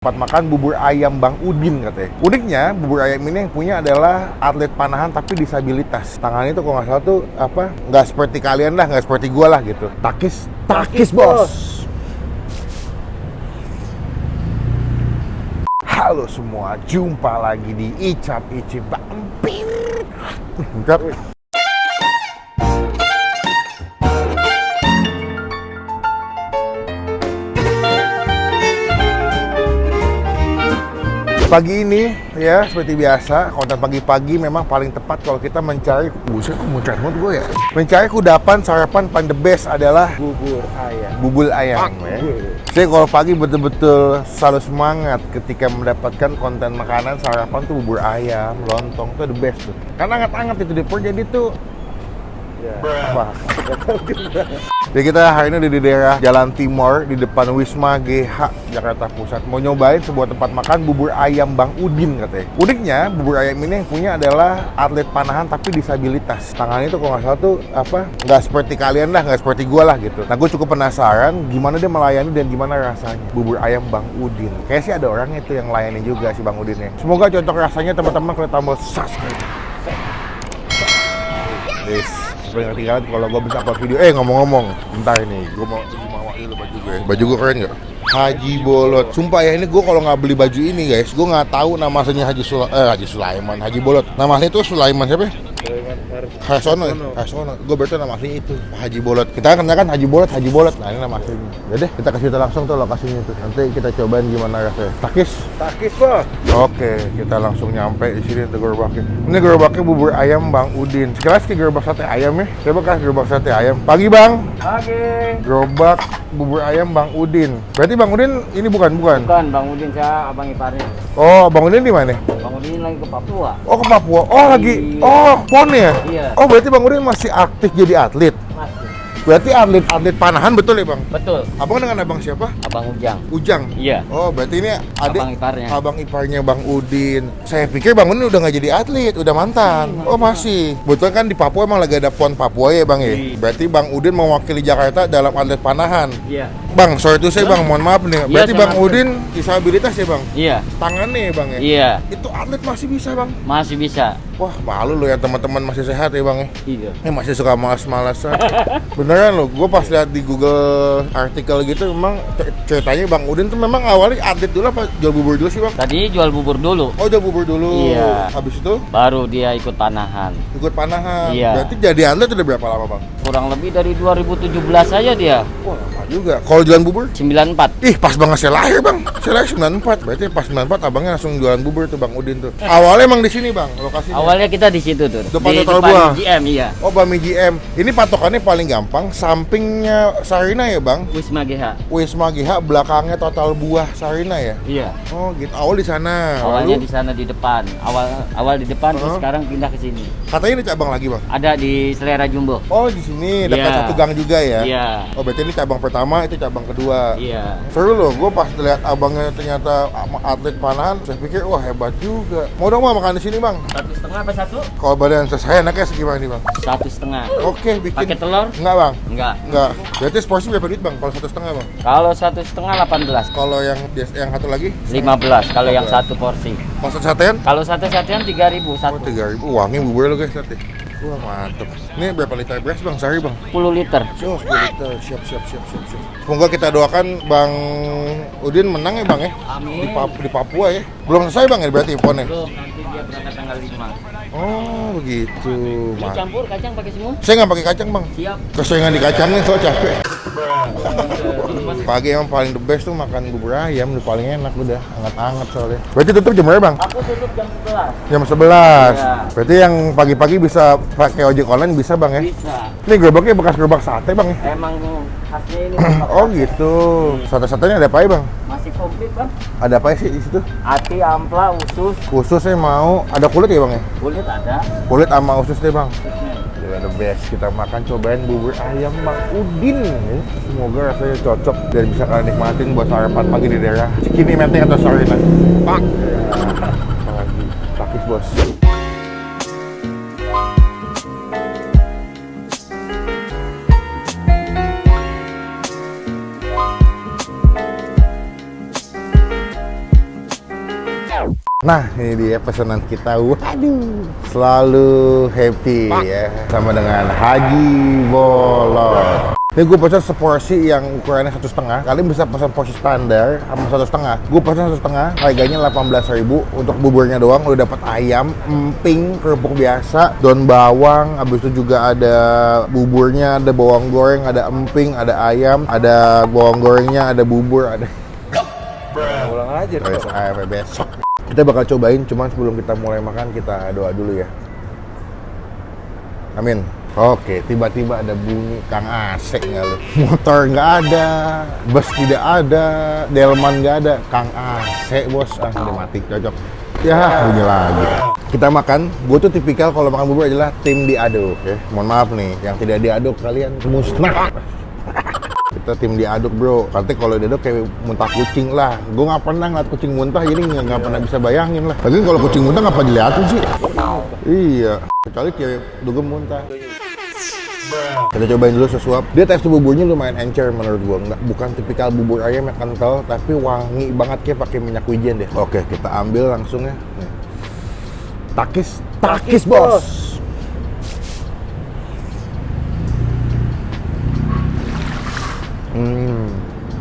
Tempat makan bubur ayam Bang Udin katanya. Uniknya bubur ayam ini yang punya adalah atlet panahan tapi disabilitas. Tangannya tuh kalau nggak salah tuh nggak seperti kalian lah, nggak seperti gua lah gitu. Takis bos. Halo semua, jumpa lagi di Icap Icip Bampir. Bentar. Pagi ini ya seperti biasa, konten pagi-pagi memang paling tepat kalau kita mencari buset kok muncrat banget gue ya. Mencari kudapan sarapan paling the best adalah bubur ayam ya. Saya kalau pagi betul-betul selalu semangat ketika mendapatkan konten makanan sarapan tuh bubur ayam, lontong tuh the best tuh. Karena hangat-hangat itu di perut jadi tuh wah. Jadi kita hari ini di daerah Jalan Timur di depan Wisma GH Jakarta Pusat mau nyobain sebuah tempat makan bubur ayam Bang Udin katanya. Uniknya bubur ayam ini yang punya adalah atlet panahan tapi disabilitas. Tangannya tuh kalau nggak salah tuh nggak seperti kalian lah, nggak seperti gua lah gitu. Nah gue cukup penasaran gimana dia melayani dan gimana rasanya bubur ayam Bang Udin. Kayaknya sih ada orang itu yang melayani juga si Bang Udinnya. Semoga cocok rasanya teman-teman, klik tombol subscribe. Seperti ngerti kalian kalau gue bisa upload video. Ngomong-ngomong, bentar ini gue mau dulu baju gue. Baju gue keren nggak? Haji Bolot. Sumpah ya, ini gue kalau nggak beli baju ini guys, gue nggak tahu nama aslinya Haji Sulaiman, Haji Bolot. Nama aslinya itu Sulaiman siapa? Hasono ya? Hasono. Gue berarti nama aslinya itu Haji Bolot. Kita kan Haji Bolot. Nah ini nama aslinya. Jadi kita kasih kita langsung tuh lokasinya tuh. Nanti kita cobain gimana rasanya. Takis bos. Oke, kita langsung nyampe di sini tuh gerobaknya. Ini gerobaknya bubur ayam Bang Udin. Sekilas ke gerobak sate ayam ya. Coba kasih gerobak sate ayam. Pagi Bang. Pagi. Gerobak bubur ayam Bang Udin. Berarti Bang Udin ini bukan? Bukan, Bang Udin, saya abang iparnya. Oh, Bang Udin di mana? Bang Udin lagi ke Papua. Oh, ke Papua. Oh, lagi. Oh, PON ya? Iya. Oh, berarti Bang Udin masih aktif jadi atlet. Masih. Berarti atlet panahan betul ya Bang? Betul. Abang dengan abang siapa? Abang Ujang. Ujang? Iya. Oh, berarti ini adik Abang iparnya Bang Udin. Saya pikir Bang Udin udah nggak jadi atlet, udah mantan. Oh, masih. Betul kan di Papua emang lagi ada PON Papua ya Bang ya? Iya. Berarti Bang Udin mewakili Jakarta dalam atlet panahan. Iya. Bang, sorry itu saya Bang, mohon maaf nih. Berarti Bang Udin disabilitas ya Bang? Iya. Tangannya ya Bang ya? Iya. Itu atlet masih bisa Bang? Masih bisa. Wah, malu lo ya teman-teman masih sehat ya Bang ya? Iya. Masih suka malas-malasan. Beneran loh, gue pas lihat di Google artikel gitu memang ceritanya Bang Udin tuh memang awalnya atlet dulu apa jual bubur dulu sih Bang? Tadi jual bubur dulu. Oh, jual bubur dulu. Iya. Habis itu Baru dia ikut panahan. ikut panahan. Iya. Berarti jadi atlet udah berapa lama Bang? Kurang lebih dari 2017 saja dia. Wah, lama juga. Kalau jualan bubur? 94. Ih, pas banget saya lahir Bang. Saya lahir 94. Berarti pas 94 abangnya langsung jualan bubur tuh Bang Udin tuh. Awalnya emang di sini Bang, lokasinya. Awalnya kita di situ tuh. Depan Di Total Buah. GM, iya. Oh, Bami GM. Ini patokannya paling gampang, sampingnya Sarina ya Bang? Wisma GH. Wisma GH, belakangnya Total Buah Sarina ya? Iya. Oh gitu, awal di sana. Awalnya Lalu, di sana di depan. Awal di depan terus sekarang pindah ke sini. katanya ini cabang lagi Bang? Ada di Selera Jumbo. Oh di sini, dekat Iya. satu gang juga ya? Iya. Oh berarti ini cabang pertama, itu cabang kedua. Iya. Seru loh, gue pas lihat abangnya ternyata atlet panahan, saya pikir wah hebat juga. Mau dong Bang makan di sini Bang? 1,5 apa satu? Kalau badan saya enaknya segimana nih Bang? 1,5. Oke, bikin. Pakai telur? Enggak Bang? Enggak. Enggak. Berarti seporsi berapa duit Bang? Kalau 1,5 Bang? Kalau 1,5 18. Kalau yang satu lagi? 15 kalau yang satu porsi. Kalau satu satean? Kalau satu satuan 3.000 Oh satu. 3.000, wangi bubur lo guys sate. Wah mantep. Ini berapa liter beras Bang sehari Bang? 10 liter. Oh 10 liter, siap. Semoga kita doakan Bang Udin menang ya Bang ya? Amin. Di Papua ya? Belum selesai Bang ya berarti ponnya? Belum, nanti dia berangkat tanggal 5. Oh begitu. Ini campur kacang pakai semua? Saya nggak pakai kacang Bang. Siap. Keseringan dikacangin soal capek. Pagi emang paling the best tuh makan bubur ayam, udah paling enak udah, hangat-hangat soalnya. Berarti tutup jam berapa Bang? Aku tutup jam 11. Jam 11. Iya. Berarti yang pagi-pagi bisa pakai ojek online bisa Bang ya? Bisa. Ini gerobaknya bekas gerobak sate Bang ya? Emang khasnya ini Oh gitu. Sate-satenya ada apa ya Bang? masih komplit kan? Ada apa sih di situ? Hati, ampla, usus, Khusus saya mau, ada kulit ya Bang ya? kulit ada. Kulit sama usus deh Bang. The best, kita makan cobain bubur ayam Bang Udin ya. Semoga rasanya cocok dan bisa kalian nikmatin buat sarapan pagi di daerah Cikini Menteng atau Sarina. Pak. Apalagi takis bos. Nah, ini dia pesanan kita. Waduh, selalu happy ya sama dengan Haji Bolot. Ini gue pesan seporsi yang ukurannya 1,5. Kalian bisa pesan porsi standar sama 1,5. Gue pesan 1,5, harganya 18.000. Untuk buburnya doang, udah dapat ayam, emping, kerupuk biasa, daun bawang. Habis itu juga ada buburnya, ada bawang goreng, ada emping, ada ayam, ada bawang gorengnya, ada bubur, ada. Ulang aja dong. Sampai besok. Kita bakal cobain, cuman sebelum kita mulai makan kita doa dulu ya. Amin. Oke, tiba-tiba ada bunyi Kang AC nggak lu? Motor nggak ada, bus tidak ada, delman nggak ada, Kang AC bos. Ah, udah mati, cocok. Ya, bunyi lagi. Kita makan, gue tuh tipikal kalau makan bubur adalah tim diaduk ya. Mohon maaf nih, yang tidak diaduk kalian musnah. Kita tim diaduk bro, katanya kalau diaduk kayak muntah kucing lah. Gue nggak pernah ngeliat kucing muntah, jadi nggak pernah bisa bayangin lah. Tapi kalau kucing muntah ngapa dilihatin sih? Iya, kecuali kayak dugem muntah. Kita cobain dulu sesuap. Dia tekstur buburnya lumayan encer menurut gue. Bukan tipikal bubur ayam yang kental, tapi wangi banget kayak pakai minyak wijen deh. Oke, kita ambil langsung ya. Nih. Takis bos.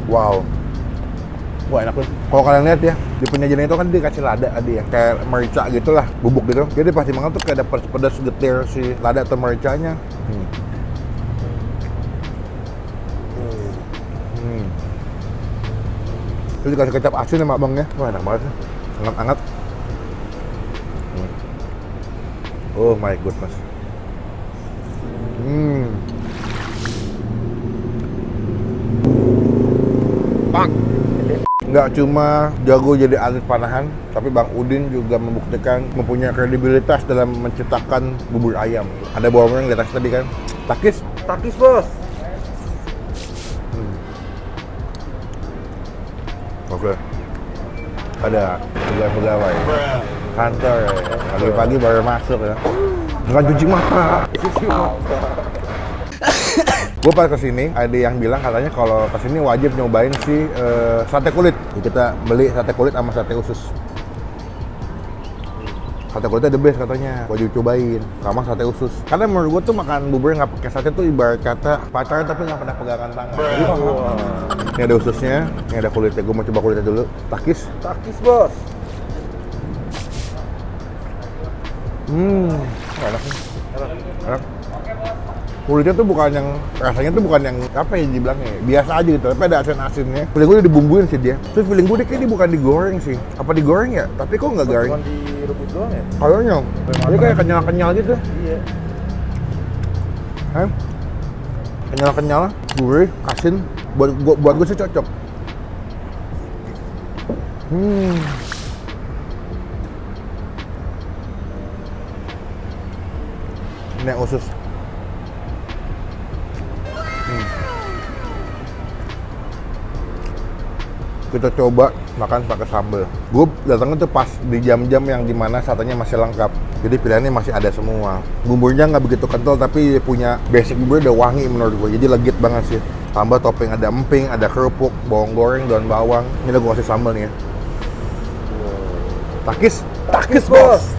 Wow. Wah enak banget. Kalau kalian lihat ya, di penyajian itu kan dia kasih lada tadi ya, kayak merica gitulah, bubuk gitu. Jadi pasti makan tuh kayak ada pedas getir si lada atau mericanya. Terus dikasih kecap asin sama abangnya. Wah enak banget sih. Hangat-hangat. Oh my goodness. Nggak cuma jago jadi atlet panahan, tapi Bang Udin juga membuktikan mempunyai kredibilitas dalam menciptakan bubur ayam. Ada bawang goreng di atas tadi kan? Takis bos. Oke. Ada pegawai kantor ya. Pagi-pagi baru masuk ya. Dengan cuci mata. Gue pas kesini, ada yang bilang katanya kalau kesini wajib nyobain si sate kulit. Jadi kita beli sate kulit sama sate usus. Sate kulitnya the best katanya, wajib cobain sama sate usus. Karena menurut gue tuh makan bubur nggak pakai sate tuh ibarat kata pacaran tapi nggak pernah pegangan tangan. Ini ada ususnya, ini ada kulitnya. Gue mau coba kulitnya dulu. Takis bos. Enak nih. Enak. Kulitnya tuh bukan yang, rasanya tuh bukan yang apa ya dibilangnya, biasa aja gitu, tapi ada asin-asinnya. Feeling gue udah dibumbuin sih dia. Terus feeling gue dia bukan digoreng sih. Apa digoreng ya? Tapi kok nggak garing? Cuma direbus doang ya? Kayaknya. Dia kayak kenyal-kenyal gitu. Iya. Kenyal-kenyal, gurih, asin. Buat gue sih cocok. Ini yang usus. Kita coba makan pakai sambal. Gue datangnya tuh pas di jam-jam yang dimana satenya masih lengkap. Jadi pilihannya masih ada semua. Bumbunya nggak begitu kental tapi punya basic bumbu udah wangi menurut gue. Jadi legit banget sih. Tambah topping ada emping, ada kerupuk, bawang goreng, daun bawang. Ini udah gue kasih sambal nih ya. Takis bos.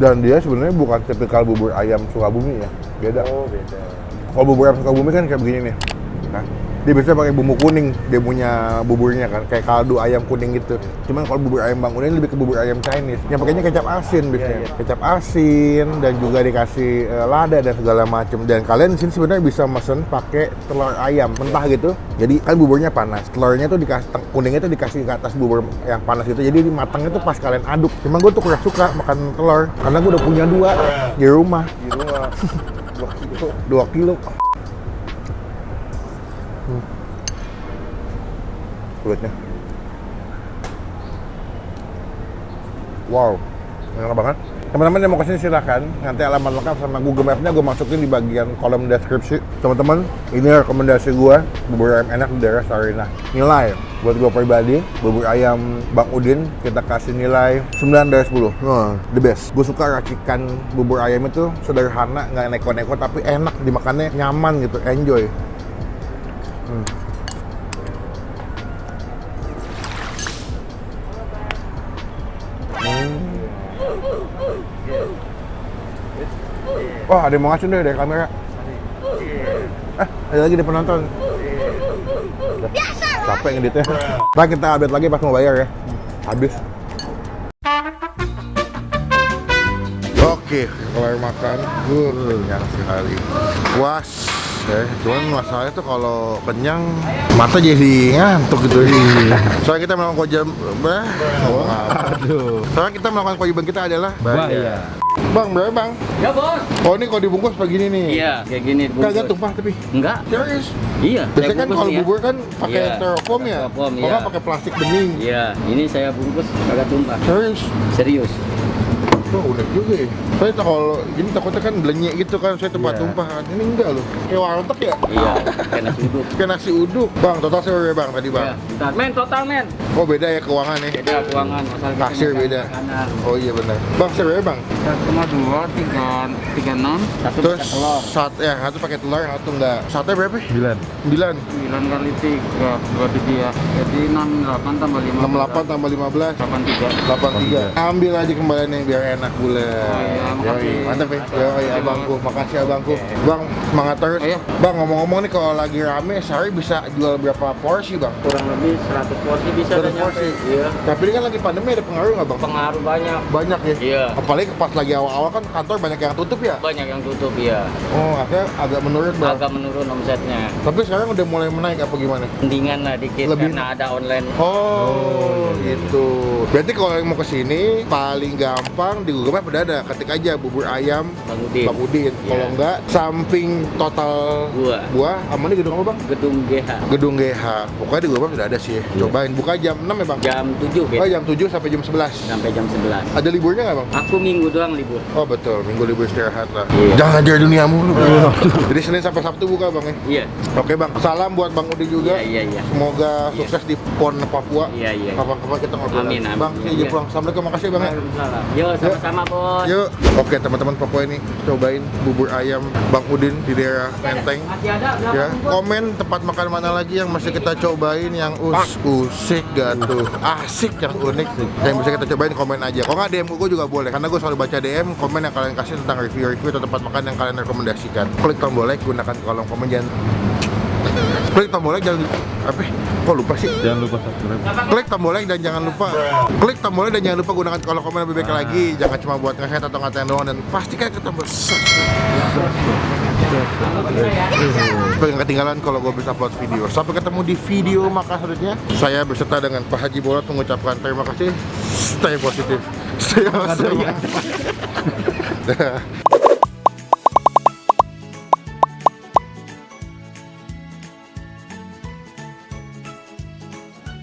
Dan dia sebenarnya bukan tipikal bubur ayam Sukabumi ya, beda. Oh beda. Kalau bubur ayam Sukabumi kan kayak begini nih, nah, dia biasanya pakai bumbu kuning, dia punya buburnya kan, kayak kaldu ayam kuning gitu. Cuman kalau bubur ayam Bang Udin lebih ke bubur ayam Chinese, yang pakainya kecap asin biasanya. Kecap asin dan juga dikasih lada dan segala macam. Dan kalian di sini sebenarnya bisa mesen pakai telur ayam mentah gitu. Jadi kan buburnya panas, telurnya tuh dikasih kuningnya tuh dikasih ke atas bubur yang panas gitu. Jadi matangnya tuh pas kalian aduk. Cuman gue tuh kurang suka makan telur karena gue udah punya 2 di rumah. 2 kilo. Kulitnya. Wow, enak banget. Teman-teman yang mau kesini silakan. Nanti alamat lengkap sama Google Map-nya gue masukin di bagian kolom deskripsi. Teman-teman, ini rekomendasi gue bubur ayam enak di daerah Sarinah. Nilai buat gue pribadi, bubur ayam Bang Udin kita kasih nilai 9 dari 10. The best. Gue suka racikan bubur ayam itu sederhana, nggak neko-neko tapi enak dimakannya, nyaman gitu, enjoy. Wah, ada yang mau ngacun deh dari kamera. Ada lagi di penonton. Capek ngeditnya. Ntar kita update lagi pas mau bayar ya. Habis. Oke, kelar makan. Kenyang sekali. Puas. Cuman masalahnya tuh kalau kenyang mata jadi ngantuk gitu. Soalnya kita melakukan kewajiban. Soalnya kita melakukan kewajiban kita adalah Bayar. Bang, berapa bang? Ya bos. Oh ini kalau dibungkus begini nih. Iya, kayak gini. Kagak tumpah tapi. Enggak. Serius? Iya. Biasanya saya kan bungkus kalau nih ya. bubur kan pakai Iya, styrofoam ya? styrofoam, Kalau iya. nggak pakai plastik bening. Iya, ini saya bungkus kagak tumpah. Serius? Serius. Oh udah juga ya. Saya kalau gini takutnya kan belenyek gitu kan, saya tumpah-tumpah kan. Ini enggak loh. Kayak warteg ya? Iya, kayak nasi uduk. Kayak nasi uduk. Bang, total saya berapa bang tadi bang? Iya, bentar. Men, total men. Oh beda ya keuangan ya? Beda keuangan, masalah kita Kasir makan beda. makanan. Oh iya benar. Bang, saya berapa bang? 1,2, 3, 6. Satu Terus pakai telur. satu pakai telur, yang satu enggak. Sate berapa? 9. 9. 9 kali 3, 2 biji ya. Jadi 68 tambah 5. 68 tambah 15. 83. 83. Ambil aja kembaliannya biar enak bulan. Oh iya, makasih. Mantap ya. Yoi, abangku. Makasih abangku. Bang, semangat terus. Oh iya. Bang, ngomong-ngomong nih kalau lagi rame, sehari bisa jual berapa porsi, Bang? Kurang lebih 100 porsi bisa 100 udah nyampe. porsi. Iya. Tapi ini kan lagi pandemi, ada pengaruh nggak, Bang? Pengaruh banyak. Banyak ya? Iya. Apalagi pas lagi awal-awal kan kantor banyak yang tutup ya? Banyak yang tutup ya. Oh, akhirnya agak menurun, Bang. Agak menurun omsetnya. Tapi sekarang udah mulai menaik apa gimana? Mendingan lah dikit Lebih- karena ada online. Oh, gitu. Berarti kalau yang mau kesini paling gampang di Google Maps udah ada. Ketik aja bubur ayam Bang Udin. Bang Udin. Iya. Kalau enggak, samping total Buah. sama ini gedung apa bang? Gedung GH. Gedung GH. Pokoknya di Google Maps udah ada sih. Cobain. Buka jam 6 ya bang? Jam 7 Oh jam 7 sampai jam 11. sampai jam 11. Ada liburnya nggak bang? Aku minggu doang libur. Oh betul, minggu libur istirahat lah. Iya. Jangan ajar dunia mulu. Jadi Senin sampai Sabtu buka bang ya? Iya. Oke bang, salam buat Bang Udin juga. Iya, iya, iya. Semoga Iya. sukses di PON Papua. Iya, iya. Kapan-kapan kita ngobrol. Amin, lagi. amin. Bang, saya izin Iya. pulang. Assalamualaikum, makasih bang ya. Waalaikumsalam. Yo, sama-sama bos. Yuk, oke teman-teman Papua ini cobain bubur ayam Bang Udin di daerah Menteng. Masih ada berapa Ya, bungkus? komen tempat makan mana lagi yang masih kita cobain yang usik gak tuh, asik yang unik yang bisa kita cobain, komen aja. Kalau nggak DM gue juga boleh, karena gue selalu baca DM komen yang kalian kasih tentang review-review atau tempat makan yang kalian rekomendasikan. Klik tombol like, gunakan kolom komen, jangan klik tombol like, jangan apa? Kok lupa sih? Jangan lupa subscribe. Klik tombol like dan jangan lupa klik tombol like dan jangan lupa gunakan kolom komen lebih baik lagi. Jangan cuma buat nge-hate atau ngatain doang, dan pastikan kita subscribe supaya nggak ketinggalan kalau gue bisa upload video. Sampai ketemu di video makan selanjutnya. Saya berserta dengan Pak Haji Bolot mengucapkan terima kasih. Stay positif. Stay awesome.